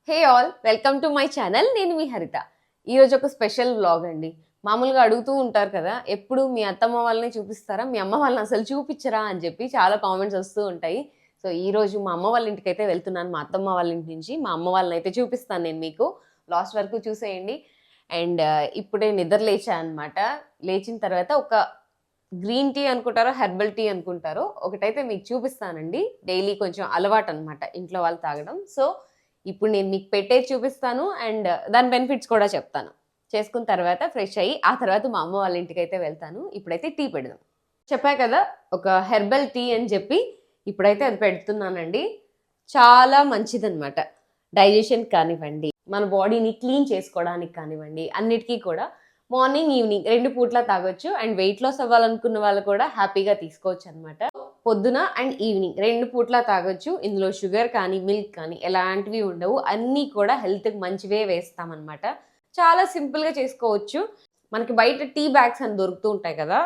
Hey all, welcome to my channel. నేను మీ హరిత. ఈరోజు ఒక స్పెషల్ వ్లాగ్ అండి. మామూలుగా అడుగుతూ ఉంటారు కదా, ఎప్పుడు మీ అత్తమ్మ వాళ్ళని చూపిస్తారా, మీ అమ్మ వాళ్ళని అసలు చూపించరా అని చెప్పి చాలా కామెంట్స్ వస్తూ ఉంటాయి. సో ఈరోజు మా అమ్మ వాళ్ళ ఇంటికి అయితే వెళ్తున్నాను. మా అత్తమ్మ వాళ్ళ ఇంటి నుంచి మా అమ్మ వాళ్ళని అయితే చూపిస్తాను నేను మీకు. లాస్ట్ వరకు చూసేయండి. అండ్ ఇప్పుడే నిద్ర లేచా అనమాట. లేచిన తర్వాత ఒక గ్రీన్ టీ అనుకుంటారో హెర్బల్ టీ అనుకుంటారో ఒకటైతే మీకు చూపిస్తానండి. డైలీ కొంచెం అలవాటు అనమాట ఇంట్లో వాళ్ళు తాగడం. సో ఇప్పుడు నేను మీకు పెట్టేది చూపిస్తాను అండ్ దాని బెనిఫిట్స్ కూడా చెప్తాను. చేసుకున్న తర్వాత ఫ్రెష్ అయ్యి ఆ తర్వాత మా అమ్మ వాళ్ళ ఇంటికి అయితే వెళ్తాను. ఇప్పుడైతే టీ పెడదాం. చెప్పా కదా ఒక హెర్బల్ టీ అని చెప్పి, ఇప్పుడైతే అది పెడుతున్నానండి. చాలా మంచిదన్నమాట. డైజెషన్ కానివ్వండి, మన బాడీని క్లీన్ చేసుకోవడానికి కానివ్వండి, అన్నిటికీ కూడా మార్నింగ్ ఈవినింగ్ 2 పూట్ల తాగొచ్చు. అండ్ వెయిట్ లాస్ అవ్వాలనుకున్న వాళ్ళు కూడా హ్యాపీగా తీసుకోవచ్చు అనమాట. పొద్దున అండ్ ఈవినింగ్ 2 పూట్ల తాగొచ్చు. ఇందులో షుగర్ కానీ మిల్క్ కానీ ఎలాంటివి ఉండవు. అన్నీ కూడా హెల్త్కి మంచివే వేస్తామన్నమాట. చాలా సింపుల్గా చేసుకోవచ్చు. మనకి బయట టీ బ్యాగ్స్ అని దొరుకుతూ ఉంటాయి కదా,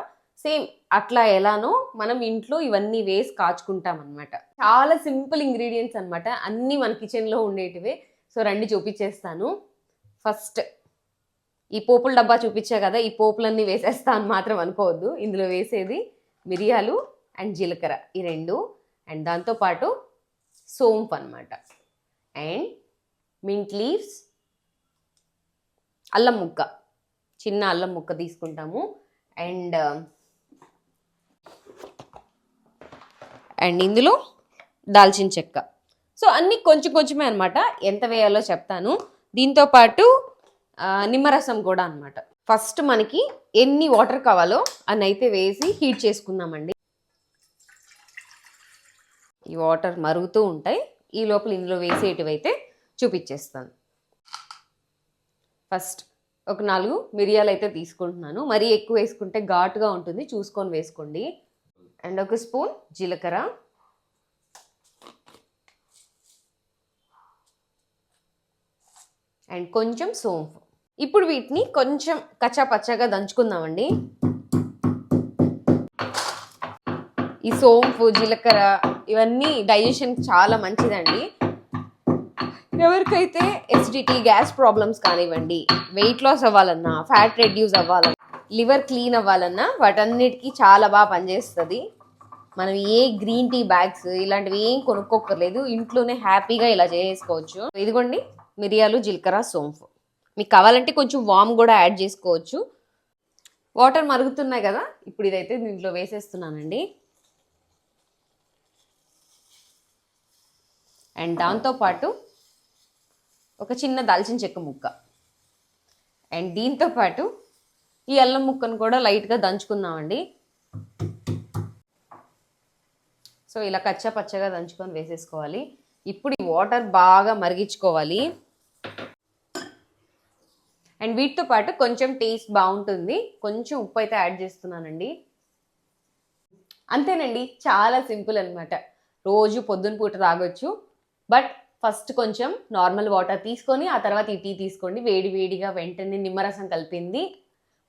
సేమ్ అట్లా ఎలానో మనం ఇంట్లో ఇవన్నీ వేసి కాచుకుంటాం అనమాట. చాలా సింపుల్ ఇంగ్రీడియంట్స్ అనమాట. అన్నీ మన కిచెన్లో ఉండేటివే. సో రండి చూపించేస్తాను. ఫస్ట్ ఈ పోపుల డబ్బా చూపించా కదా, ఈ పోపులన్నీ వేసేస్తా అని మాత్రం అనుకోవద్దు. ఇందులో వేసేది మిరియాలు అండ్ జీలకర్ర, ఈ 2. అండ్ దాంతోపాటు సోంపు అనమాట. అండ్ మింట్ లీవ్స్, అల్లం ముక్క, చిన్న అల్లం ముక్క తీసుకుంటాము. అండ్ ఇందులో దాల్చిన చెక్క. సో అన్నీ కొంచెం కొంచెమే అనమాట. ఎంత వేయాలో చెప్తాను. దీంతోపాటు నిమ్మరసం కూడా అనమాట. ఫస్ట్ మనకి ఎన్ని వాటర్ కావాలో అని అయితే వేసి హీట్ చేసుకుందామండి. ఈ వాటర్ మరుగుతూ ఉంటాయి. ఈ లోపల ఇందులో వేసేటివైతే చూపించేస్తాను. ఫస్ట్ ఒక 4 మిరియాలు అయితే తీసుకుంటున్నాను. మరీ ఎక్కువ వేసుకుంటే ఘాటుగా ఉంటుంది, చూసుకొని వేసుకోండి. అండ్ 1 స్పూన్ జీలకర్ర, అండ్ కొంచెం సోంపు. ఇప్పుడు వీటిని కొంచెం కచ్చా పచ్చగా దంచుకుందామండి. ఈ సోంపు జీలకర్ర ఇవన్నీ డైజెషన్ చాలా మంచిదండి. ఎవరికైతే ఎసిడిటీ, గ్యాస్ ప్రాబ్లమ్స్ కానివ్వండి, వెయిట్ లాస్ అవ్వాలన్నా, ఫ్యాట్ రెడ్యూస్ అవ్వాలన్నా, లివర్ క్లీన్ అవ్వాలన్నా వాటన్నిటికీ చాలా బాగా పనిచేస్తుంది. మనం ఏ గ్రీన్ టీ బ్యాగ్స్ ఇలాంటివి ఏం కొనుక్కోకర్లేదు, ఇంట్లోనే హ్యాపీగా ఇలా చేసుకోవచ్చు. ఇదిగోండి మిరియాలు, జీలకర్ర, సోంపు. మీకు కావాలంటే కొంచెం వామ్ కూడా యాడ్ చేసుకోవచ్చు. వాటర్ మరుగుతున్నాయి కదా, ఇప్పుడు ఇదైతే దీంట్లో వేసేస్తున్నానండి. అండ్ దాంతోపాటు ఒక చిన్న దాల్చిన చెక్క ముక్క. అండ్ దీంతోపాటు ఈ అల్లం ముక్కను కూడా లైట్గా దంచుకుందామండి. సో ఇలా కచ్చా పచ్చగా దంచుకొని వేసేసుకోవాలి. ఇప్పుడు ఈ వాటర్ బాగా మరిగించుకోవాలి. అండ్ వీటితో పాటు కొంచెం టేస్ట్ బాగుంటుంది, కొంచెం ఉప్పు అయితే యాడ్ చేస్తున్నానండి. అంతేనండి, చాలా సింపుల్ అనమాట. రోజు పొద్దున పూట తాగొచ్చు. బట్ ఫస్ట్ కొంచెం నార్మల్ వాటర్ తీసుకొని ఆ తర్వాత ఈ టీ తీసుకోండి. వేడి వేడిగా వెంటనే నిమ్మరసం కలిపింది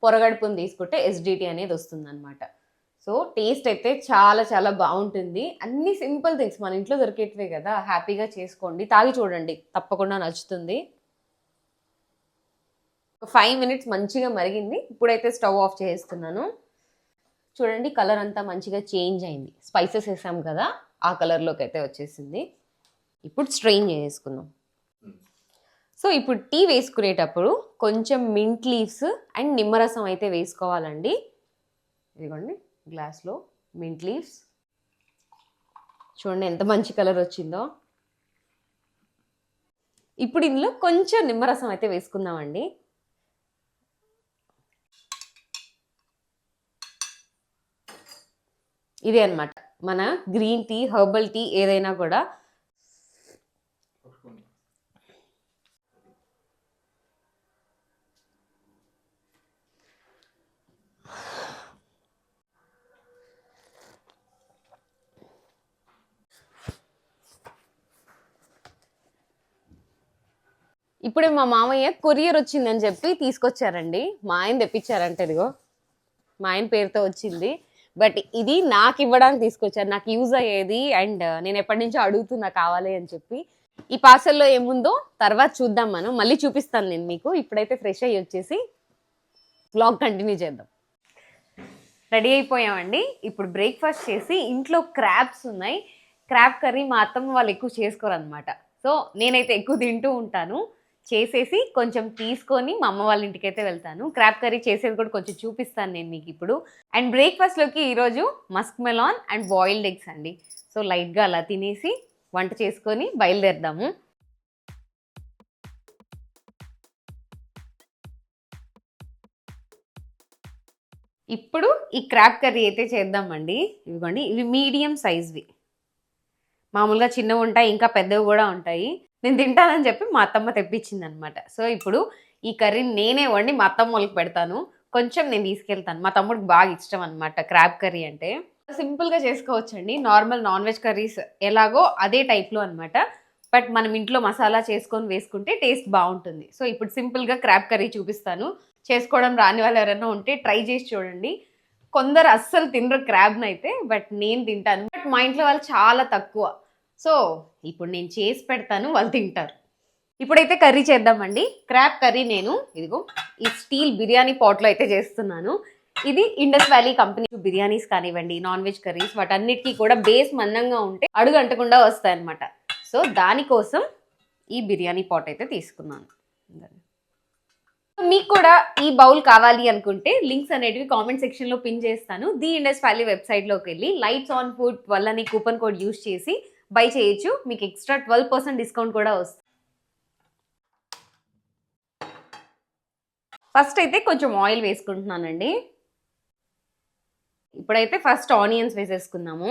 పొరగడుపుని తీసుకుంటే ఎసిడిటీ అనేది వస్తుందన్నమాట. సో టేస్ట్ అయితే చాలా చాలా బాగుంటుంది. అన్ని సింపుల్ థింగ్స్ మన ఇంట్లో దొరికేటివే కదా, హ్యాపీగా చేసుకోండి. తాగి చూడండి, తప్పకుండా నచ్చుతుంది. 5 minutes మంచిగా మరిగింది. ఇప్పుడైతే స్టవ్ ఆఫ్ చేస్తున్నాను. చూడండి కలర్ అంతా మంచిగా చేంజ్ అయింది. స్పైసెస్ వేసాం కదా, ఆ కలర్లోకి అయితే వచ్చేసింది. ఇప్పుడు స్ట్రెయిన్ చేసుకుందాం. సో ఇప్పుడు టీ వేసుకునేటప్పుడు కొంచెం మింట్ లీవ్స్ అండ్ నిమ్మరసం అయితే వేసుకోవాలండి. ఇదిగోండి గ్లాస్లో మింట్ లీవ్స్. చూడండి ఎంత మంచి కలర్ వచ్చిందో. ఇప్పుడు ఇందులో కొంచెం నిమ్మరసం అయితే వేసుకుందామండి. ఇదే అనమాట మన గ్రీన్ టీ, హెర్బల్ టీ ఏదైనా కూడా. ఇప్పుడే మా మామయ్య కొరియర్ వచ్చిందని చెప్పి తీసుకొచ్చారండి. మా ఆయన తెప్పించారంటే, ఇదిగో మా ఆయన పేరుతో వచ్చింది. బట్ ఇది నాకు ఇవ్వడానికి తీసుకొచ్చారు, నాకు యూజ్ అయ్యేది. అండ్ నేను ఎప్పటి నుంచో అడుగుతున్నా కావాలి అని చెప్పి. ఈ పార్సల్లో ఏముందో తర్వాత చూద్దాం, మనం మళ్ళీ చూపిస్తాను నేను మీకు. ఇప్పుడైతే ఫ్రెష్ అయ్యి వచ్చేసి వ్లాగ్ కంటిన్యూ చేద్దాం. రెడీ అయిపోయామండి. ఇప్పుడు బ్రేక్ఫాస్ట్ చేసి ఇంట్లో క్రాబ్స్ ఉన్నాయి. క్రాబ్ కర్రీ మా అత్తమ్మ వాళ్ళు ఎక్కువ చేసుకోరు అనమాట. సో నేనైతే ఎక్కువ తింటూ ఉంటాను. చేసేసి కొంచెం తీసుకొని మా అమ్మ వాళ్ళ ఇంటికి అయితే వెళ్తాను. క్రాబ్ కర్రీ చేసేది కూడా కొంచెం చూపిస్తాను నేను మీకు ఇప్పుడు. అండ్ బ్రేక్ఫాస్ట్లోకి ఈరోజు Musk melon and boiled eggs అండి. సో లైట్గా అలా తినేసి వంట చేసుకొని బయలుదేరదాము. ఇప్పుడు ఈ క్రాబ్ కర్రీ అయితే చేద్దామండి. ఇవిగోండి, ఇవి మీడియం సైజ్వి. మామూలుగా చిన్నవి ఉంటాయి, ఇంకా పెద్దవి కూడా ఉంటాయి. నేను తింటానని చెప్పి మా అత్తమ్మ తెప్పించింది అనమాట. సో ఇప్పుడు ఈ కర్రీ నేనే వండి మా అత్తమ్మ వాళ్ళకి పెడతాను. కొంచెం నేను తీసుకెళ్తాను. మా తమ్ముడికి బాగా ఇష్టం అనమాట క్రాబ్ కర్రీ అంటే. సింపుల్గా చేసుకోవచ్చండి. నార్మల్ నాన్ వెజ్ కర్రీస్ ఎలాగో అదే టైప్లో అనమాట. బట్ మనం ఇంట్లో మసాలా చేసుకొని వేసుకుంటే టేస్ట్ బాగుంటుంది. సో ఇప్పుడు సింపుల్గా క్రాబ్ కర్రీ చూపిస్తాను. చేసుకోవడం రాని వాళ్ళు ఎవరైనా ఉంటే ట్రై చేసి చూడండి. కొందరు అస్సలు తినరు క్రాబ్ని అయితే, బట్ నేను తింటాను. బట్ మా ఇంట్లో వాళ్ళు చాలా తక్కువ. సో ఇప్పుడు నేను చేసి పెడతాను, వాళ్ళు తింటారు. ఇప్పుడైతే కర్రీ చేద్దామండి. క్రాబ్ కర్రీ నేను ఇదిగో ఈ స్టీల్ బిర్యానీ పాట్లో అయితే చేస్తున్నాను. ఇది ఇండస్ వ్యాలీ కంపెనీ బిర్యానీస్ కానివ్వండి, నాన్ వెజ్ కర్రీస్, వాటన్నిటికీ కూడా బేస్ మందంగా ఉంటే అడుగు అంటకుండా వస్తాయన్నమాట. సో దానికోసం ఈ బిర్యానీ పాట్ అయితే తీసుకున్నాను. మీకు కూడా ఈ బౌల్ కావాలి అనుకుంటే లింక్స్ అనేటివి కామెంట్ సెక్షన్లో పిన్ చేస్తాను. ది ఇండస్ వ్యాలీ వెబ్సైట్లోకి వెళ్ళి లైట్స్ ఆన్ ఫుడ్ వల్లని కూపన్ కోడ్ యూస్ చేసి బై చేయొచ్చు. మీకు ఎక్స్ట్రా 12% డిస్కౌంట్ కూడా వస్తుంది. ఫస్ట్ అయితే కొంచెం ఆయిల్ వేసుకుంటున్నానండి. ఇప్పుడైతే ఫస్ట్ ఆనియన్స్ వేసేసుకుందాము.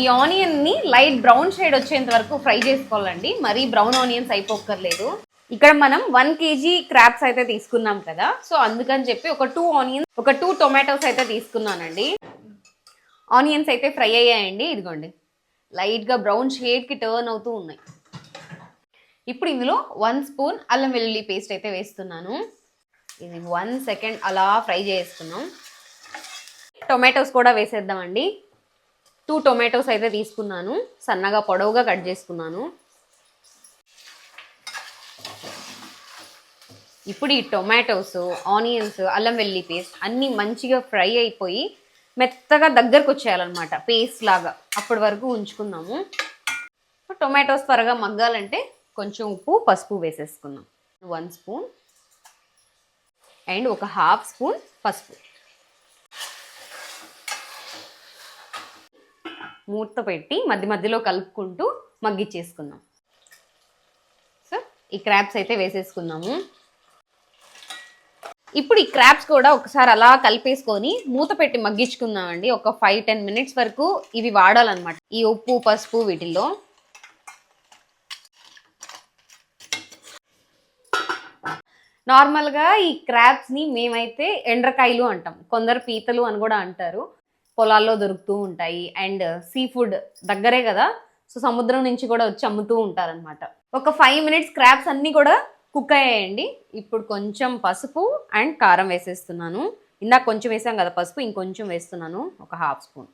ఈ ఆనియన్ని లైట్ బ్రౌన్ షేడ్ వచ్చేంత వరకు ఫ్రై చేసుకోవాలండి. మరీ బ్రౌన్ ఆనియన్స్ అయిపోక్కర్లేదు. ఇక్కడ మనం 1 kg క్రాబ్స్ అయితే తీసుకున్నాం కదా, సో అందుకని చెప్పి ఒక 2 ఆనియన్స్, ఒక 2 టొమాటోస్ అయితే తీసుకున్నానండి. ఆనియన్స్ అయితే ఫ్రై అయ్యాయండి. ఇదిగోండి, లైట్గా బ్రౌన్ షేడ్కి టర్న్ అవుతూ ఉన్నాయి. ఇప్పుడు ఇందులో 1 స్పూన్ అల్లం వెల్లుల్లి పేస్ట్ అయితే వేస్తున్నాను. ఇది 1 సెకండ్ అలా ఫ్రై చేసుకున్నాం. టొమాటోస్ కూడా వేసేద్దామండి. 2 టొమాటోస్ అయితే తీసుకున్నాను, సన్నగా పొడవుగా కట్ చేసుకున్నాను. ఇప్పుడు ఈ టొమాటోస్, ఆనియన్స్, అల్లం వెల్లుల్లి పేస్ట్ అన్నీ మంచిగా ఫ్రై అయిపోయి మెత్తగా దగ్గరకు వచ్చేయాలన్నమాట, పేస్ట్ లాగా. అప్పటి వరకు ఉంచుకుందాము. టొమాటోస్ త్వరగా మగ్గాలంటే కొంచెం ఉప్పు, పసుపు వేసేసుకుందాం. 1 స్పూన్ అండ్ ఒక 1/2 స్పూన్ పసుపు. మూత పెట్టి మధ్య మధ్యలో కలుపుకుంటూ మగ్గిచ్చేసుకుందాం. సో ఈ క్రాబ్స్ అయితే వేసేసుకుందాము. ఇప్పుడు ఈ క్రాబ్స్ కూడా ఒకసారి అలా కలిపేసుకొని మూత పెట్టి మగ్గించుకుందామండి. ఒక 5-10 మినిట్స్ వరకు ఇవి వాడాలన్నమాట, ఈ ఉప్పు, పసుపు వీటిల్లో. నార్మల్గా ఈ క్రాబ్స్ని మేమైతే ఎండ్రకాయలు అంటాం, కొందరు పీతలు అని కూడా అంటారు. పొలాల్లో దొరుకుతూ ఉంటాయి. అండ్ సీ ఫుడ్ దగ్గరే కదా, సో సముద్రం నుంచి కూడా వచ్చి అమ్ముతూ ఉంటారనమాట. ఒక 5 మినిట్స్ క్రాబ్స్ అన్నీ కూడా కుక్ అయ్యాయండి. ఇప్పుడు కొంచెం పసుపు అండ్ కారం వేసేస్తున్నాను. ఇందాక కొంచెం వేసాం కదా పసుపు, ఇంకొంచెం వేస్తున్నాను, ఒక 1/2 స్పూన్.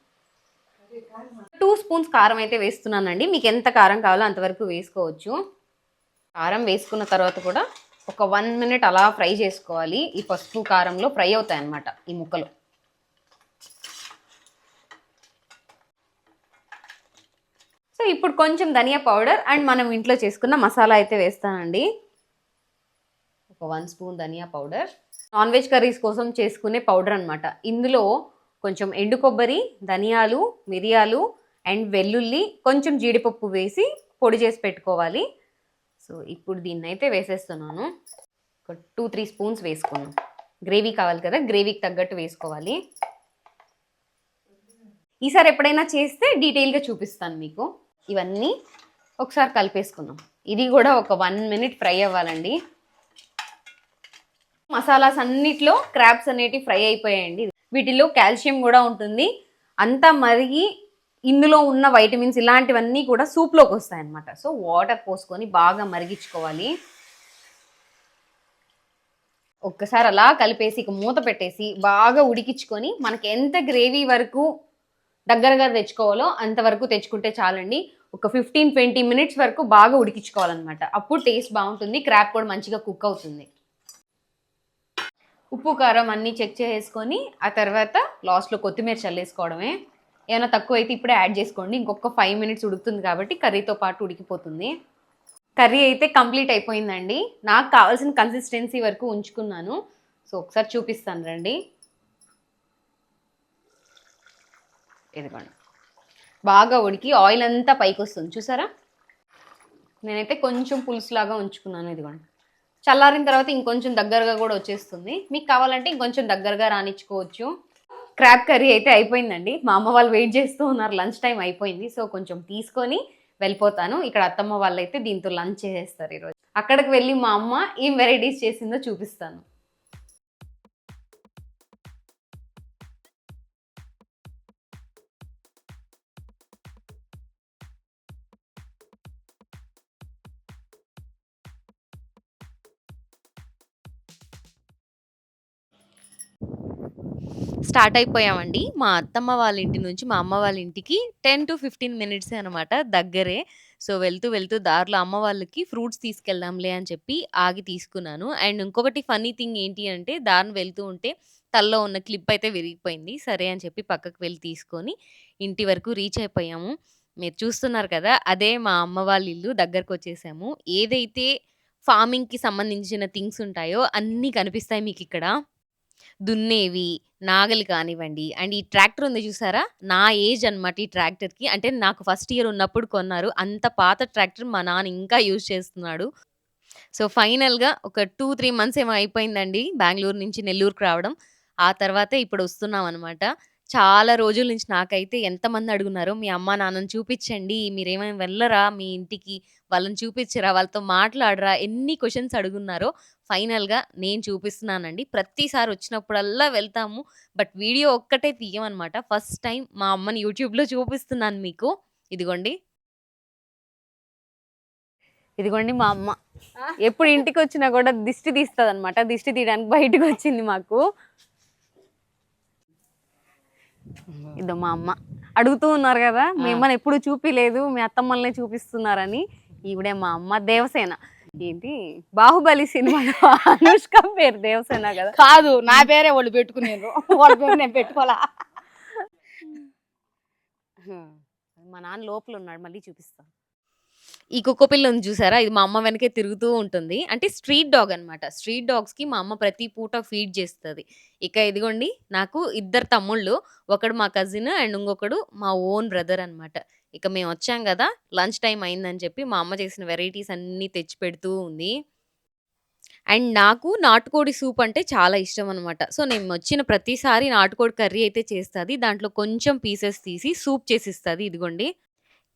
2 స్పూన్స్ కారం అయితే వేస్తున్నానండి. మీకు ఎంత కారం కావాలో అంతవరకు వేసుకోవచ్చు. కారం వేసుకున్న తర్వాత కూడా ఒక 1 మినిట్ అలా ఫ్రై చేసుకోవాలి. ఈ పసుపు కారంలో ఫ్రై అవుతాయి అన్నమాట ఈ ముక్కలు. సో ఇప్పుడు కొంచెం ధనియా పౌడర్ అండ్ మనం ఇంట్లో చేసుకున్న మసాలా అయితే వేస్తానండి. ఒక 1 స్పూన్ ధనియా పౌడర్. నాన్ వెజ్ కర్రీస్ కోసం చేసుకునే పౌడర్ అనమాట. ఇందులో కొంచెం ఎండు కొబ్బరి, ధనియాలు, మిరియాలు అండ్ వెల్లుల్లి, కొంచెం జీడిపప్పు వేసి పొడి చేసి పెట్టుకోవాలి. సో ఇప్పుడు దీన్ని అయితే వేసేస్తున్నాను. ఒక 2-3 స్పూన్స్ వేసుకున్నాం. గ్రేవీ కావాలి కదా, గ్రేవీకి తగ్గట్టు వేసుకోవాలి. ఈసారి ఎప్పుడైనా చేస్తే డీటెయిల్గా చూపిస్తాను మీకు. ఇవన్నీ ఒకసారి కలిపేసుకుందాం. ఇది కూడా ఒక 1 మినిట్ ఫ్రై అవ్వాలండి. మసాలాస్ అన్నిట్లో క్రాబ్స్ అనేటివి ఫ్రై అయిపోయాయండి. వీటిలో కాల్షియం కూడా ఉంటుంది. అంతా మరిగి ఇందులో ఉన్న వైటమిన్స్ ఇలాంటివన్నీ కూడా సూప్లోకి వస్తాయి అన్నమాట. సో వాటర్ పోసుకొని బాగా మరిగించుకోవాలి. ఒక్కసారి అలా కలిపేసి ఇక మూత పెట్టేసి బాగా ఉడికించుకొని మనకి ఎంత గ్రేవీ వరకు దగ్గరగా తెచ్చుకోవాలో అంతవరకు తెచ్చుకుంటే చాలండి. ఒక 15-20 మినిట్స్ వరకు బాగా ఉడికించుకోవాలన్నమాట. అప్పుడు టేస్ట్ బాగుంటుంది, క్రాబ్ కూడా మంచిగా కుక్ అవుతుంది. ఉప్పు కారం అన్నీ చెక్ చేసేసుకొని ఆ తర్వాత లాస్ట్లో కొత్తిమీర చల్లేసుకోవడమే. ఏమైనా తక్కువైతే ఇప్పుడే యాడ్ చేసుకోండి. ఇంకొక 5 మినిట్స్ ఉడుకుతుంది కాబట్టి కర్రీతో పాటు ఉడికిపోతుంది. కర్రీ అయితే కంప్లీట్ అయిపోయిందండి. నాకు కావాల్సిన కన్సిస్టెన్సీ వరకు ఉంచుకున్నాను. సో ఒకసారి చూపిస్తాను రండి. ఇదిగోండి, బాగా ఉడికి ఆయిల్ అంతా పైకి వస్తుంది చూసారా. నేనైతే కొంచెం పులుసులాగా ఉంచుకున్నాను. ఇదిగోండి, చల్లారిన తర్వాత ఇంకొంచెం దగ్గరగా కూడా వచ్చేస్తుంది. మీకు కావాలంటే ఇంకొంచెం దగ్గరగా రానిచ్చుకోవచ్చు. క్రాబ్ కర్రీ అయితే అయిపోయిందండి. మా అమ్మ వాళ్ళు వెయిట్ చేస్తూ ఉన్నారు, లంచ్ టైం అయిపోయింది. సో కొంచెం తీసుకొని వెళ్ళిపోతాను. ఇక్కడ అత్తమ్మ వాళ్ళు అయితే దీంతో లంచ్ చేసేస్తారు ఈరోజు. అక్కడికి వెళ్ళి మా అమ్మ ఏం వెరైటీస్ చేసిందో చూపిస్తాను. స్టార్ట్ అయిపోయామండి. మా అత్తమ్మ వాళ్ళ ఇంటి నుంచి మా అమ్మ వాళ్ళ ఇంటికి 10-15 మినిట్సే అనమాట, దగ్గరే. సో వెళ్తూ వెళ్తూ దారిలో అమ్మ వాళ్ళకి ఫ్రూట్స్ తీసుకెళ్దాంలే అని చెప్పి ఆగి తీసుకున్నాను. అండ్ ఇంకొకటి ఫన్నీ థింగ్ ఏంటి అంటే దారిన వెళ్తూ ఉంటే తలలో ఉన్న క్లిప్ అయితే విరిగిపోయింది. సరే అని చెప్పి పక్కకు వెళ్ళి తీసుకొని ఇంటి వరకు రీచ్ అయిపోయాము. మీరు చూస్తున్నారు కదా! అదే మా అమ్మ వాళ్ళ ఇల్లు. దగ్గరకొచ్చేసాము. ఏదైతే ఫార్మింగ్‌కి సంబంధించిన థింగ్స్ ఉంటాయో అన్నీ కనిపిస్తాయి మీకిక్కడ. దున్నేవి, నాగలి కానివ్వండి, అండ్ ఈ ట్రాక్టర్ ఉంది చూసారా? నా ఏజ్ అనమాట ఈ ట్రాక్టర్‌కి. అంటే నాకు ఫస్ట్ ఇయర్ ఉన్నప్పుడు కొన్నారు. అంత పాత ట్రాక్టర్ మా నాన్న ఇంకా యూజ్ చేస్తున్నాడు. సో, ఫైనల్‌గా ఒక 2-3 మంత్స్ ఏమో అయిపోయిందండి బెంగుళూరు నుంచి నెల్లూరుకి రావడం. ఆ తర్వాతే ఇప్పుడొస్తున్నామనమాట. చాలా రోజుల నుంచి నాకైతే ఎంతమంది అడుగున్నారో, "మీ అమ్మా, నాన్నని చూపిచ్చండి. మీరేమైనా వెళ్ళరా మీ ఇంటికి? వాళ్ళని చూపిచ్చరా? వాళ్ళతో మాట్లాడరా?" ఎన్ని క్వెషన్స్ అడుగున్నారో ఫైనల్‌గా నేను చూపిస్తున్నానండి. ప్రతిసారి వచ్చినప్పుడల్లా వెళ్తాము. బట్ వీడియో ఒక్కటే తీయమనమాట. ఫస్ట్ టైమ్ మా అమ్మని యూట్యూబ్‌లో చూపిస్తున్నాను మీకు. ఇదిగోండి. ఇదిగోండి మా అమ్మ. ఎప్పుడు ఇంటికొచ్చినా గూడా దిష్టి తీస్తదనమాట. దిష్టి తీయడానికి బయటకొచ్చింది మాకు. ఇదో మా అమ్మ. అడుగుతూ ఉన్నారు గదా! మీ అమ్మని ఎప్పుడు చూపియలేదు, మీ అత్తమ్మలనే చూపిస్తున్నారని. ఈవిడే మా అమ్మ. దేవసేన. ఏంటి 'బాహుబలి' సినిమాలో అనుష్క పేరు దేవసేన గదా! కాదు, నా పేరే వాళ్ళు పెట్టుకునేరు. వాళ్ళ పేరు నేను పెట్టుకోలా. మా నాన్న లోపల ఉన్నాడు, మళ్ళీ చూపిస్తా. ఈ కుక్కపిల్ల ఉంది చూసారా? ఇది మా అమ్మ వెనకే తిరుగుతూ ఉంటుంది. అంటే స్ట్రీట్ డాగ్ అనమాట. స్ట్రీట్ డాగ్స్‌కి మా అమ్మ ప్రతి పూట ఫీడ్ చేస్తది. ఇక ఇదిగోండి, నాకు ఇద్దరు తమ్ముళ్ళు. ఒకడు మా కజిన్ అండ్ ఇంకొకడు మా ఓన్ బ్రదర్ అనమాట. ఇక మేమొచ్చాం గదా! లంచ్ టైమ్ అయిందని చెప్పి మా అమ్మ చేసిన వెరైటీస్ అన్నీ తెచ్చి పెడుతూ ఉంది. అండ్ నాకు నాటుకోడి సూప్ అంటే చాలా ఇష్టం అనమాట. సో, నేనొచ్చిన ప్రతిసారి నాటుకోడి కర్రీ అయితే చేస్తది. దాంట్లో కొంచెం పీసెస్ తీసి సూప్ చేసిస్తది. ఇదిగోండి.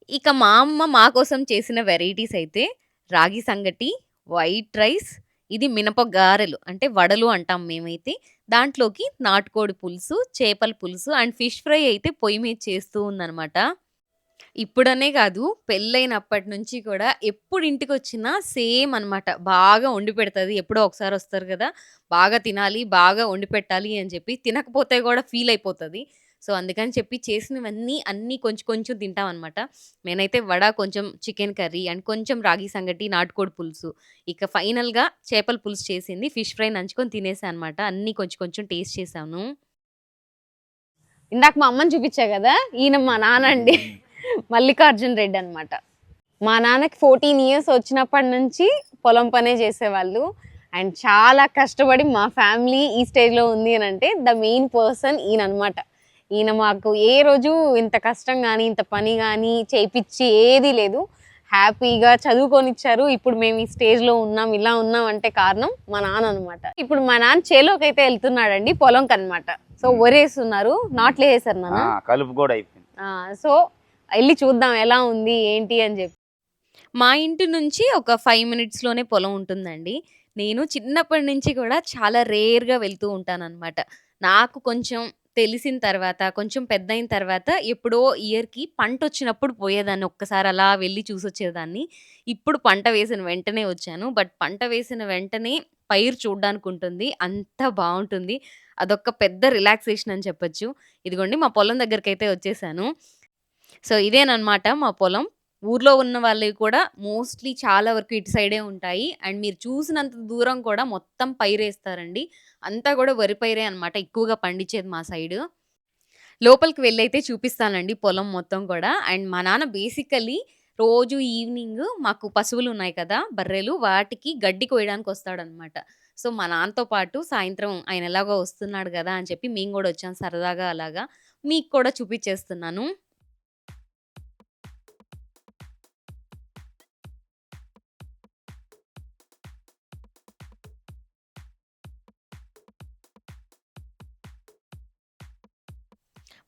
ఇక మా అమ్మ మా కోసం చేసిన వెరైటీస్ అయితే రాగి సంగటి, వైట్ రైస్, ఇది మినప గారెలు అంటే వడలు అంటాం మేమైతే. దాంట్లోకి నాటుకోడి పులుసు, చేపల పులుసు అండ్ ఫిష్ ఫ్రై అయితే పొయ్యి మీద చేస్తూ ఉందనమాట. ఇప్పుడనే కాదు, పెళ్ళైనప్పటి నుంచి కూడా ఎప్పుడు ఇంటికొచ్చినా సేమ్ అనమాట. బాగా వండి పెడతది. ఎప్పుడో ఒకసారి వస్తారు గదా! బాగా తినాలి, బాగా వండి పెట్టాలి అని చెప్పి. తినకపోతే గూడా ఫీల్ అయిపోతది. సో, అందుకని చెప్పి చేసినవన్నీ అన్నీ కొంచెం కొంచెం తింటామనమాట. నేనైతే వడ, కొంచెం చికెన్ కర్రీ అండ్ కొంచెం రాగి సంగటి, నాటుకోడి పులుసు. ఇక ఫైనల్‌గా చేపల పులుసు చేసింది. ఫిష్ ఫ్రై నంచుకొని తినేసా అనమాట. అన్నీ కొంచెం కొంచెం టేస్ట్ చేశాను. ఇందాక మా అమ్మని చూపించా గదా! ఈయన మా నాన్న అండి. మల్లికార్జున్ రెడ్డి అనమాట. మా నాన్నకి 14 ఇయర్స్ వచ్చినప్పటి నుంచి పొలం పనే చేసేవాళ్ళు. అండ్ చాలా కష్టపడి మా ఫ్యామిలీ ఈ స్టేజ్‌లో ఉంది అనంటే ద మెయిన్ పర్సన్ ఈయననమాట. ఈయన మాకు ఏ రోజు ఇంత కష్టం గానీ, ఇంత పని గానీ చేపిచ్చి ఏదీ లేదు. హ్యాపీగా చదువుకొనిచ్చారు. ఇప్పుడు మేము ఈ స్టేజ్‌లో ఉన్నాం, ఇలా ఉన్నాం అంటే కారణం మా నాన్న అనమాట. ఇప్పుడు మా నాన్న చేలోకైతే ఎళ్తున్నాడండి, పొలంకనమాట. సో, వరేస్తున్నారు. నాట్లేసేశారు నాన్న. కలుపు కూడా అయిపోయింది. సో, ఎళ్లి చూద్దాం ఎలా ఉంది, ఏంటి అని చెప్పి. మా ఇంటి నుంచి ఒక 5 మినిట్స్‌లోనే పొలం ఉంటుందండి. నేను చిన్నప్పటి నుంచి కూడా చాలా రేర్‌గా వెళ్తూ ఉంటాననమాట. నాకు కొంచెం తెలిసిన తర్వాత, కొంచెం పెద్దయిన తర్వాత ఎప్పుడో ఇయర్‌కి పంటొచ్చినప్పుడు పోయేదాన్ని. ఒక్కసారి అలా వెళ్లి చూసొచ్చేదాన్ని. ఇప్పుడు పంట వేసిన వెంటనే వచ్చాను. బట్ పంట వేసిన వెంటనే పైరు చూడడానికి ఉంటుంది. అంత బావుంటుంది. అదొక పెద్ద రిలాక్సేషన్ అని చెప్పొచ్చు. ఇదిగోండి మా పొలం దగ్గరికైతే వచ్చేసాను. సో, ఇదేననమాట మా పొలం. ఊర్లో ఉన్న వాళ్ళవి కూడా మోస్ట్‌లీ చాలా వరకు ఇటు సైడే ఉంటాయి. అండ్ మీరు చూసినంత దూరం కూడా మొత్తం పైరేస్తారండి. అంతా గూడా వరి పైరే అనమాట ఎక్కువగా పండించేది మా సైడు. లోపలికి వెళ్ళైతే చూపిస్తానండి పొలం మొత్తం కూడా. అండ్ మా నాన్న బేసికల్లీ రోజు ఈవినింగ్ మాకు పశువులున్నాయి కదా! బర్రెలు వాటికి గడ్డి కోయడానికొస్తాడనమాట. సో, మా నాన్నతో పాటు సాయంత్రం ఆయన ఎలాగో వస్తున్నాడు గదా! అని చెప్పి మేము గూడా వచ్చాం సరదాగా అలాగా. మీకు కూడా చూపిచ్చేస్తున్నాను.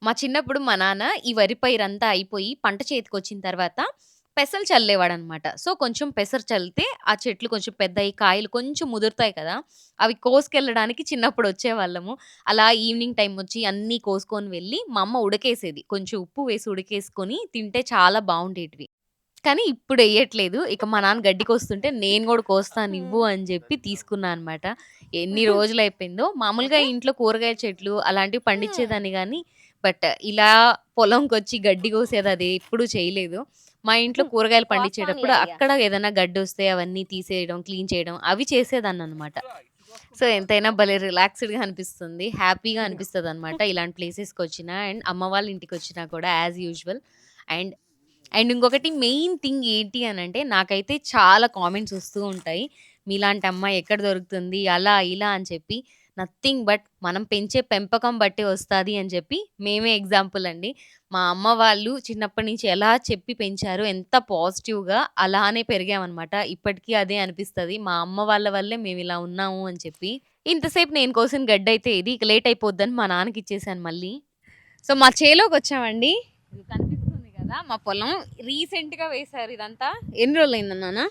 మా చిన్నప్పుడు మా నాన్న ఈ వరి పైరంతా అయిపోయి పంట చేతికొచ్చిన తర్వాత పెసలు చల్లేవాడనమాట. సో, కొంచెం పెసరు చల్లితే ఆ చెట్లు కొంచెం పెద్దయి, కాయలు కొంచెం ముదురుతాయి కదా! అవి కోసుకెళ్ళడానికి చిన్నప్పుడు వచ్చేవాళ్ళము. అలా ఈవినింగ్ టైమ్ వచ్చి అన్నీ కోసుకొని వెళ్ళి మా అమ్మ ఉడకేసేది. కొంచెం ఉప్పు వేసి ఉడికేసుకొని తింటే చాలా బావుండేటివి. కానీ ఇప్పుడెయ్యట్లేదు. ఇక మా నాన్న గడ్డి కోస్తుంటే నేను గూడా కోస్తానివ్వు అని జెప్పి తీసుకున్నా అనమాట. ఎన్ని రోజులయిపోయిందో. మామూలుగా ఇంట్లో కూరగాయ చెట్లు అలాంటివి పండించేదాన్ని గానీ, బట్ ఇలా పొలంకొచ్చి గడ్డి కోసేదది ఎప్పుడూ చేయలేదు. మా ఇంట్లో కూరగాయలు పండించేటప్పుడు అక్కడ ఏదైనా గడ్డొస్తే అవన్నీ తీసేయడం, క్లీన్ చేయడం అవి చేసేదాన్ననమాట. సో, ఎంతైనా భలే రిలాక్స్‌డ్‌గా అనిపిస్తుంది. హ్యాపీగా అనిపిస్తదనమాట ఇలాంటి ప్లేసెస్‌కొచ్చినా అండ్ అమ్మ వాళ్ళ ఇంటికొచ్చినా కూడా యాజ్ యూజువల్. అండ్ అండ్ ఇంకొకటి మెయిన్ థింగ్ ఏంటి అనంటే, నాకైతే చాలా కామెంట్స్ వస్తూ ఉంటాయి. మీలాంటి అమ్మాయి ఎక్కడ దొరుకుతుంది? అలా, ఇలా అని చెప్పి. నథింగ్ బట్ మనం పెంచే పెంపకం బట్టి వస్తాది అని చెప్పి మేమే ఎగ్జాంపుల్ అండి. మా అమ్మ వాళ్ళు చిన్నప్పటి నుంచి ఎలా చెప్పి పెంచారో ఎంత పాజిటివ్‌గా అలానే పెరిగామనమాట. ఇప్పటికి అదే అనిపిస్తది. మా అమ్మ వాళ్ళ వల్లే మేమిలా ఉన్నాము అని చెప్పి. ఇంతసేపు నేను కోసిన గడ్డయితే ఇది. ఇక లేట్ అయిపోద్దని మా నాన్నకిచ్చేసాను మళ్ళీ. సో, మా చేలోకొచ్చామండి. ఇది కనిపిస్తుంది కదా! మా పొలం. రీసెంట్‌గా వేశారు ఇదంతా. ఎన్ని రోజులయింది నాన్న?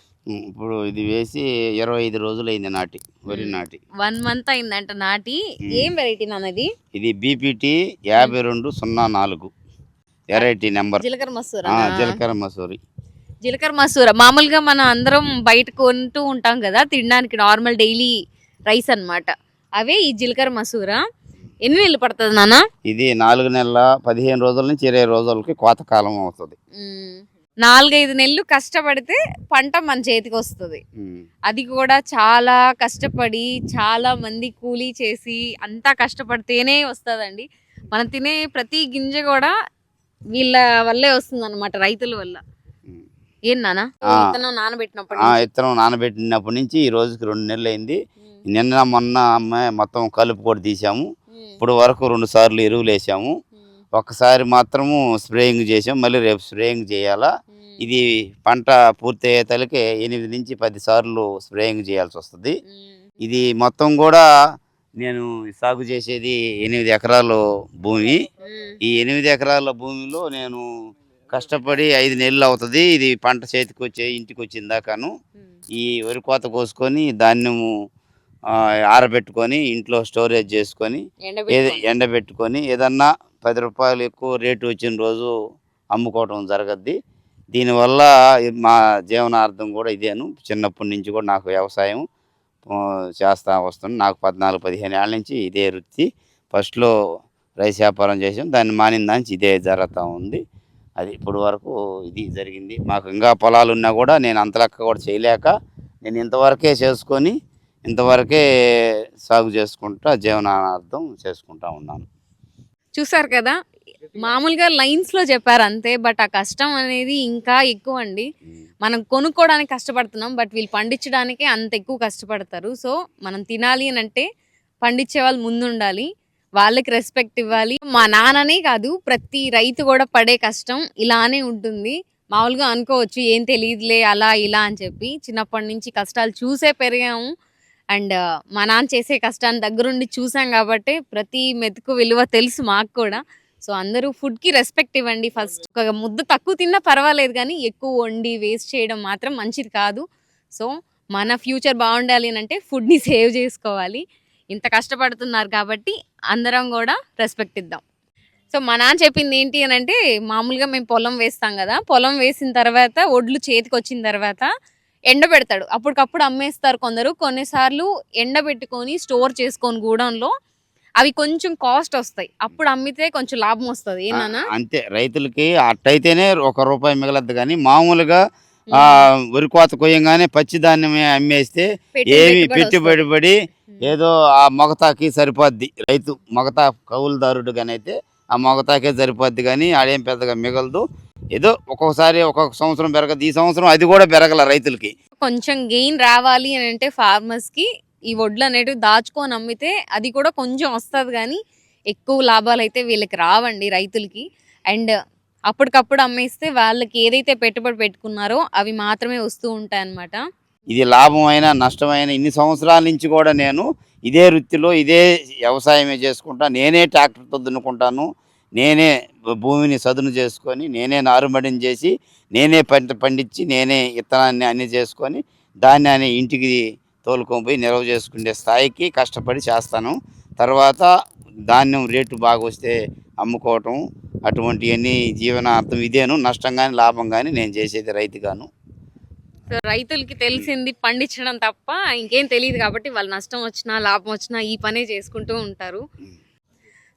ఇప్పుడు ఇది వేసి 25 రోజులైంది నాటి వరి నాటి. 1 మంత్ అయిందంట నాటి. ఏం వెరైటీ నాన్న ఇది? ఇది బీపీటీ 5204 వెరైటీ నెంబర్. జీలకర్ర మసూరనా? జీలకర్ర మసూరి. జీలకర్ర మసూర. మామూలుగా మనం అందరం బయట కొంటూ ఉంటాం గదా! తినడానికి నార్మల్ డైలీ రైస్ అన్నమాట. అవే ఈ జీలకర్ర మసూర. ఎన్ని నెలలు పడతది నాన్న? ఇది 4 నెలల 15 రోజుల నుంచి 20 రోజులకి కోత కాలం అవుతుంది. 4, 5 నెలలు కష్టపడితే పంట మన చేతికొస్తది. అది కూడా చాలా కష్టపడి, చాలా మంది కూలీ చేసి, అంతా కష్టపడితేనే వస్తదండి. మనం తినే ప్రతి గింజ గూడా వీళ్ళ వల్లే వస్తుందన్నమాట. రైతుల వల్ల. ఏం నాన్న? విత్తనం నానబెట్టినప్పటి నుంచి. విత్తనం నానబెట్టినప్పటి నుంచి ఈ రోజుకి 2 నెలలు అయింది. నిన్న మొన్న మొత్తం కలుపు కూడా తీసాము. ఇప్పుడు వరకు 2 సార్లు ఎరువులు వేసాము. ఒక్కసారి మాత్రము స్ప్రేయింగ్ చేసాం. మళ్ళీ రేపు స్ప్రేయింగ్ చేయాలా. ఇది పంట పూర్తి అయ్యేతలకే 8 నుంచి 10 సార్లు స్ప్రేయింగ్ చేయాల్సి వస్తుంది. ఇది మొత్తం కూడా నేను సాగు చేసేది 8 ఎకరాల భూమి. ఈ 8 ఎకరాల భూమిలో నేను కష్టపడి 5 నెలలు అవుతుంది. ఇది పంట చేతికి ఇంటికి వచ్చిన దాకాను ఈ వరి కోత కోసుకొని ధాన్యము ఆరబెట్టుకొని ఇంట్లో స్టోరేజ్ చేసుకొని ఎండబెట్టుకొని ఏదన్నా 10 రూపాయలు ఎక్కువ రేటు వచ్చిన రోజు అమ్ముకోవడం జరగద్ది. దీనివల్ల మా జీవనార్థం కూడా ఇదేను. చిన్నప్పటి నుంచి కూడా నాకు వ్యవసాయం చేస్తూ వస్తుంది. నాకు 14-15 ఏళ్ళ నుంచి ఇదే వృత్తి. ఫస్ట్లో రైస్ వ్యాపారం చేసాం. దాన్ని మానిన దానికి ఇదే జరుగుతూ ఉంది. అది ఇప్పుడు వరకు ఇది జరిగింది. మాకు ఇంకా పొలాలు ఉన్నా కూడా నేను అంతలెక్క కూడా చేయలేక నేను ఇంతవరకే చేసుకొని ఇంతవరకే సాగు చేసుకుంటా జీవనార్థం చేసుకుంటా ఉన్నాను. చూసారు కదా, మామూలుగా లైన్స్ లో చెప్పారు అంతే. బట్ ఆ కష్టం అనేది ఇంకా ఎక్కువ అండి. మనం కొనుక్కోవడానికి కష్టపడుతున్నాం, బట్ వీళ్ళు పండించడానికి అంత ఎక్కువ కష్టపడతారు. సో మనం తినాలి అని అంటే పండించే వాళ్ళు ముందు ఉండాలి, వాళ్ళకి రెస్పెక్ట్ ఇవ్వాలి. మా నాన్ననే కాదు, ప్రతి రైతు కూడా పడే కష్టం ఇలానే ఉంటుంది. మామూలుగా అనుకోవచ్చు ఏం తెలియదులే అలా ఇలా అని చెప్పి. చిన్నప్పటి నుంచి కష్టాలు చూసే పెరిగాము. అండ్ మా నాన్న చేసే కష్టాన్ని దగ్గరుండి చూసాం కాబట్టి ప్రతి మెతుకు విలువ తెలుసు మాకు కూడా. సో అందరూ ఫుడ్కి రెస్పెక్ట్ ఇవ్వండి. ఫస్ట్ ఒక ముద్ద తక్కువ తిన్నా పర్వాలేదు, కానీ ఎక్కువ వండి వేస్ట్ చేయడం మాత్రం మంచిది కాదు. సో మన ఫ్యూచర్ బాగుండాలి అని అంటే ఫుడ్ని సేవ్ చేసుకోవాలి. ఇంత కష్టపడుతున్నారు కాబట్టి అందరం కూడా రెస్పెక్ట్ ఇద్దాం. సో మా నాన్న చెప్పింది ఏంటి అని అంటే, మామూలుగా మేము పొలం వేస్తాం కదా, పొలం వేసిన తర్వాత ఒడ్లు చేతికి వచ్చిన తర్వాత ఎండబెడతాడు, అప్పటికప్పుడు అమ్మేస్తారు కొందరు. కొన్నిసార్లు ఎండబెట్టుకొని స్టోర్ చేసుకొని గూడౌన్లో అవి కొంచెం కాస్ట్ వస్తాయి, అప్పుడు అమ్మితే కొంచెం లాభం వస్తుంది. ఏనా? అంతే, రైతులకి అట్టయితేనే ₹1 మిగలద్దు. కానీ మామూలుగా వరి కోత కొయ్యంగానే పచ్చి ధాన్యం అమ్మేస్తే ఏమి పెట్టుబడి పడి ఏదో ఆ మొగతాకి సరిపోద్ది. రైతు మొగతా కౌలుదారుడుగానైతే ఆ మొగతాకే సరిపోద్ది, కానీ ఆడేం పెద్దగా మిగలదు. ఏదో ఒక్కొక్కసారి ఒక్కొక్క సంవత్సరం పెరగదు. ఈ సంవత్సరం అది కూడా పెరగల రైతులకి. కొంచెం గెయిన్ రావాలి అని అంటే ఫార్మర్స్ కి ఈ వడ్లు అనేటివి దాచుకొని అమ్మితే అది కూడా కొంచెం వస్తుంది, కానీ ఎక్కువ లాభాలు అయితే వీళ్ళకి రావండి రైతులకి. అండ్ అప్పటికప్పుడు అమ్మేస్తే వాళ్ళకి ఏదైతే పెట్టుబడి పెట్టుకున్నారో అవి మాత్రమే వస్తూ ఉంటాయి అన్నమాట. ఇది లాభమైనా నష్టమైన ఇన్ని సంవత్సరాల నుంచి కూడా నేను ఇదే వృత్తిలో ఇదే వ్యవసాయమే చేసుకుంటా. నేనే ట్రాక్టర్తో దున్నుకుంటాను, నేనే భూమిని సదును చేసుకొని, నేనే నారుమడిని చేసి, నేనే పంట పండించి, నేనే విత్తనాన్ని అన్ని చేసుకొని ధాన్యాన్ని ఇంటికి తోలుకొని పోయి నిల్వ చేసుకునే స్థాయికి కష్టపడి చేస్తాను. తర్వాత ధాన్యం రేటు బాగా వస్తే అమ్ముకోవటం, అటువంటివన్నీ జీవనార్థం ఇదేను. నష్టం కానీ లాభం కానీ నేను చేసేది రైతుగాను. సో రైతులకి తెలిసింది పండించడం తప్ప ఇంకేం తెలియదు, కాబట్టి వాళ్ళు నష్టం వచ్చినా లాభం వచ్చినా ఈ పనే చేసుకుంటూ ఉంటారు.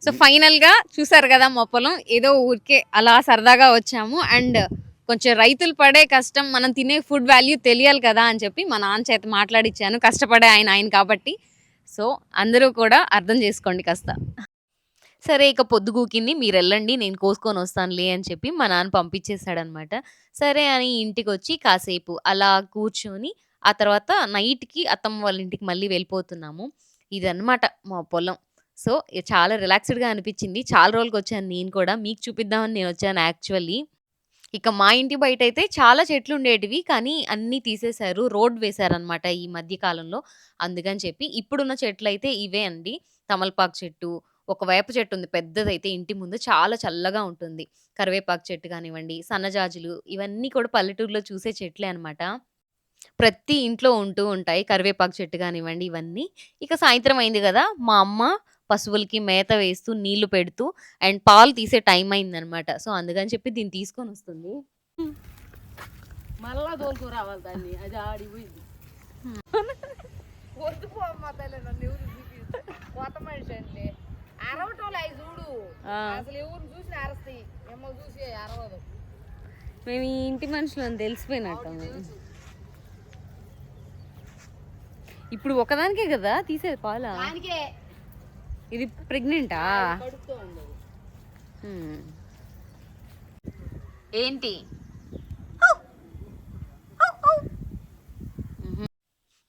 సో ఫైనల్ గా చూసారు కదా మా పొలం, ఏదో ఊరికే అలా సరదాగా వచ్చాము. అండ్ కొంచెం రైతులు పడే కష్టం, మనం తినే ఫుడ్ వాల్యూ తెలియాలి కదా అని చెప్పి మా నాన్న చేత మాట్లాడిచ్చాను. కష్టపడే ఆయన కాబట్టి. సో అందరూ కూడా అర్థం చేసుకోండి కాస్త. సరే ఇక పొద్దుగూకింది, మీరు వెళ్ళండి నేను కోసుకొని వస్తానులే అని చెప్పి మా నాన్న పంపించేశాడనమాట. సరే అని ఇంటికి వచ్చి కాసేపు అలా కూర్చొని ఆ తర్వాత నైట్కి అత్తమ్మ వాళ్ళ ఇంటికి మళ్ళీ వెళ్ళిపోతున్నాము. ఇదన్నమాట మా పొలం. సో చాలా రిలాక్స్డ్గా అనిపించింది. చాలా రోజులకి వచ్చాను నేను కూడా, మీకు చూపిద్దామని నేను వచ్చాను యాక్చువల్లీ. ఇక మా ఇంటి బయట అయితే చాలా చెట్లు ఉండేటివి, కానీ అన్నీ తీసేశారు, రోడ్ వేశారనమాట ఈ మధ్య కాలంలో. అందుకని చెప్పి ఇప్పుడున్న చెట్లు అయితే ఇవే అండి. తమలపాకు చెట్టు, ఒక వేప చెట్టు ఉంది పెద్దదైతే ఇంటి ముందు, చాలా చల్లగా ఉంటుంది. కరివేపాకు చెట్టు కానివ్వండి, సన్నజాజులు, ఇవన్నీ కూడా పల్లెటూరులో చూసే చెట్లే అనమాట. ప్రతి ఇంట్లో ఉంటూ ఉంటాయి కరివేపాకు చెట్టు కానివ్వండి ఇవన్నీ. ఇక సాయంత్రం అయింది కదా, మా అమ్మ పశువులకి మేత వేస్తూ నీళ్లు పెడుతూ అండ్ పాలు తీసే టైం అయిందనమాట. సో అందుకని చెప్పి దీన్ని తీసుకొని వస్తుంది. మళ్ళా తోలుకు రావాలి దాన్ని, అది ఆడిపోయింది. వద్దు పోమ్మా తల్లి, నన్ను ఎవరు చూపిస్తే కొత్త మనిషి అంటే అరవటోళ్ళు అవి చూడు, అసలు ఎవరు చూసి అరస్తాయి, మిమ్మల్ని చూసి అరవదు. మేము ఈ ఇంటి మనుషులు అని తెలిసిపోయినట్టు. ఇప్పుడు ఒకదానికే కదా తీసేది పాల, ఇది ప్రెగ్నెంటా ఏంటి?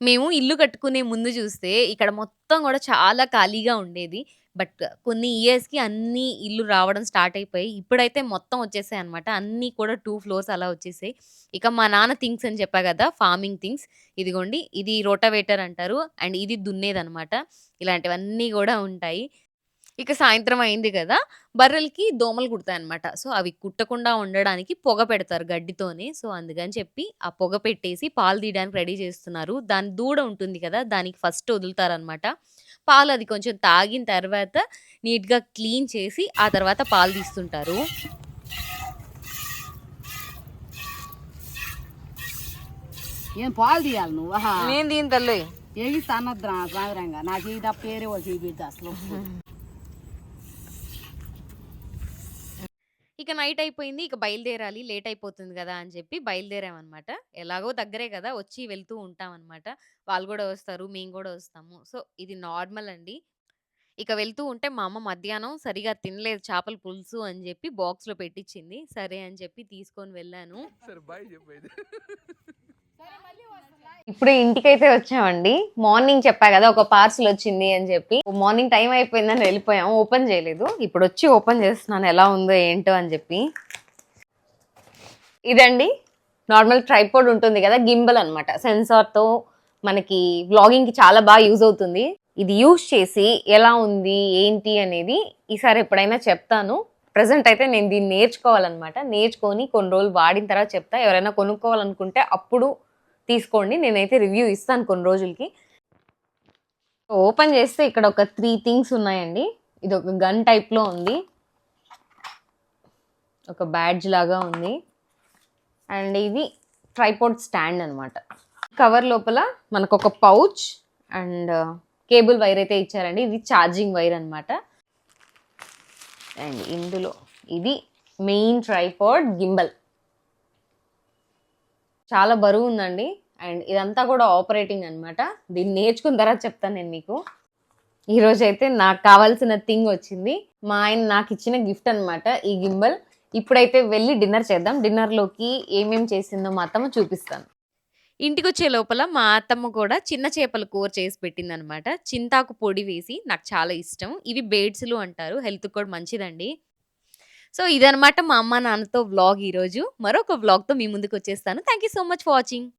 మేము ఇల్లు కట్టుకునే ముందు చూస్తే ఇక్కడ మొత్తం కూడా చాలా ఖాళీగా ఉండేది. బట్ కొన్ని ఇయర్స్‌కి అన్ని ఇల్లు రావడం స్టార్ట్ అయిపోయి ఇప్పుడైతే మొత్తం వచ్చేసాయి అనమాట. అన్నీ కూడా 2 ఫ్లోర్స్ అలా వచ్చేసాయి. ఇక మా నాన్న థింగ్స్ అని చెప్పా కదా, ఫార్మింగ్ థింగ్స్. ఇదిగోండి, ఇది రోటావేటర్ అంటారు అండ్ ఇది దున్నేదనమాట. ఇలాంటివన్నీ కూడా ఉంటాయి. ఇక సాయంత్రం అయింది కదా, బర్రెలకి దోమలు కుడతాయన్నమాట. సో అవి కుట్టకుండా ఉండడానికి పొగ పెడతారు గడ్డితోనే. సో అందుకని చెప్పి ఆ పొగ పెట్టేసి పాలు తీయడానికి రెడీ చేస్తున్నారు. దాని దూడ ఉంటుంది కదా, దానికి ఫస్ట్ వదులుతారనమాట పాలు. అది కొంచెం తాగిన తర్వాత నీట్‌గా క్లీన్ చేసి ఆ తర్వాత పాలు తీస్తుంటారు. ఏం పాలు తీయాలి నువ్వు? నేను దీని తల్లి ఏవి సన్నద్రా సాగరంగా నాకు ఇది తప్ప వేరే వాళ్ళు చూపిద్దా అసలు. ఇక నైట్ అయిపోయింది, ఇక బయలుదేరాలి, లేట్ అయిపోతుంది కదా అని చెప్పి బయలుదేరామన్నమాట. ఎలాగో దగ్గరే కదా, వచ్చి వెళ్తూ ఉంటామన్నమాట. వాళ్ళు కూడా వస్తారు, మేము కూడా వస్తాము. సో ఇది నార్మల్ అండి. ఇక వెళ్తూ ఉంటే మా అమ్మ మధ్యాహ్నం సరిగా తినలేదు చేపల పులుసు అని చెప్పి బాక్స్‌లో పెట్టిచ్చింది. సరే అని చెప్పి తీసుకొని వెళ్ళాను. ఇప్పుడే ఇంటికైతే వచ్చామండి. మార్నింగ్ చెప్పా కదా ఒక పార్సల్ వచ్చింది అని చెప్పి. మార్నింగ్ టైం అయిపోయిందని వెళ్ళిపోయాము, ఓపెన్ చేయలేదు. ఇప్పుడు వచ్చి ఓపెన్ చేస్తున్నాను ఎలా ఉందో ఏంటో అని చెప్పి. ఇదండి నార్మల్ ట్రైపాడ్ ఉంటుంది కదా, గింబల్ అనమాట. సెన్సార్తో మనకి వ్లాగింగ్కి చాలా బాగా యూజ్ అవుతుంది. ఇది యూజ్ చేసి ఎలా ఉంది ఏంటి అనేది ఈసారి ఎప్పుడైనా చెప్తాను. ప్రజెంట్ అయితే నేను దీన్ని నేర్చుకోవాలన్నమాట. నేర్చుకొని కొన్ని రోజులు వాడిన తర్వాత చెప్తా. ఎవరైనా కొనుక్కోవాలనుకుంటే అప్పుడు తీసుకోండి, నేనైతే రివ్యూ ఇస్తాను కొన్ని రోజులకి. ఓపెన్ చేస్తే ఇక్కడ ఒక 3 థింగ్స్ ఉన్నాయండి. ఇది ఒక గన్ టైప్లో ఉంది, ఒక బ్యాడ్జ్ లాగా ఉంది, అండ్ ఇది ట్రైపాడ్ స్టాండ్ అనమాట. కవర్ లోపల మనకు ఒక పౌచ్ అండ్ కేబుల్ వైర్ అయితే ఇచ్చారండి. ఇది ఛార్జింగ్ వైర్ అన్నమాట. అండ్ ఇందులో ఇది మెయిన్ ట్రైపాడ్ గింబల్. చాలా బరువు ఉందండి. అండ్ ఇదంతా కూడా ఆపరేటింగ్ అన్నమాట. దీన్ని నేర్చుకున్న తర్వాత చెప్తాను నేను మీకు. ఈరోజు అయితే నాకు కావాల్సిన థింగ్ వచ్చింది. మా ఆయన నాకు ఇచ్చిన గిఫ్ట్ అన్నమాట ఈ గింబల్. ఇప్పుడైతే వెళ్ళి డిన్నర్ చేద్దాం. డిన్నర్లోకి ఏమేం చేసిందో మా అత్తమ్మ చూపిస్తాను. ఇంటికి వచ్చే లోపల మా అత్తమ్మ కూడా చిన్న చేపల కూర చేసి పెట్టిందనమాట. చింతాకు పొడి వేసి, నాకు చాలా ఇష్టం. ఇవి బేడ్స్లు అంటారు, హెల్త్కి కూడా మంచిదండి. సో ఇదనమాట మా అమ్మ నాన్నతో వ్లాగ్ ఈరోజు. మరొక వ్లాగ్తో మీ ముందుకు వచ్చేస్తాను. Thank you so much for watching.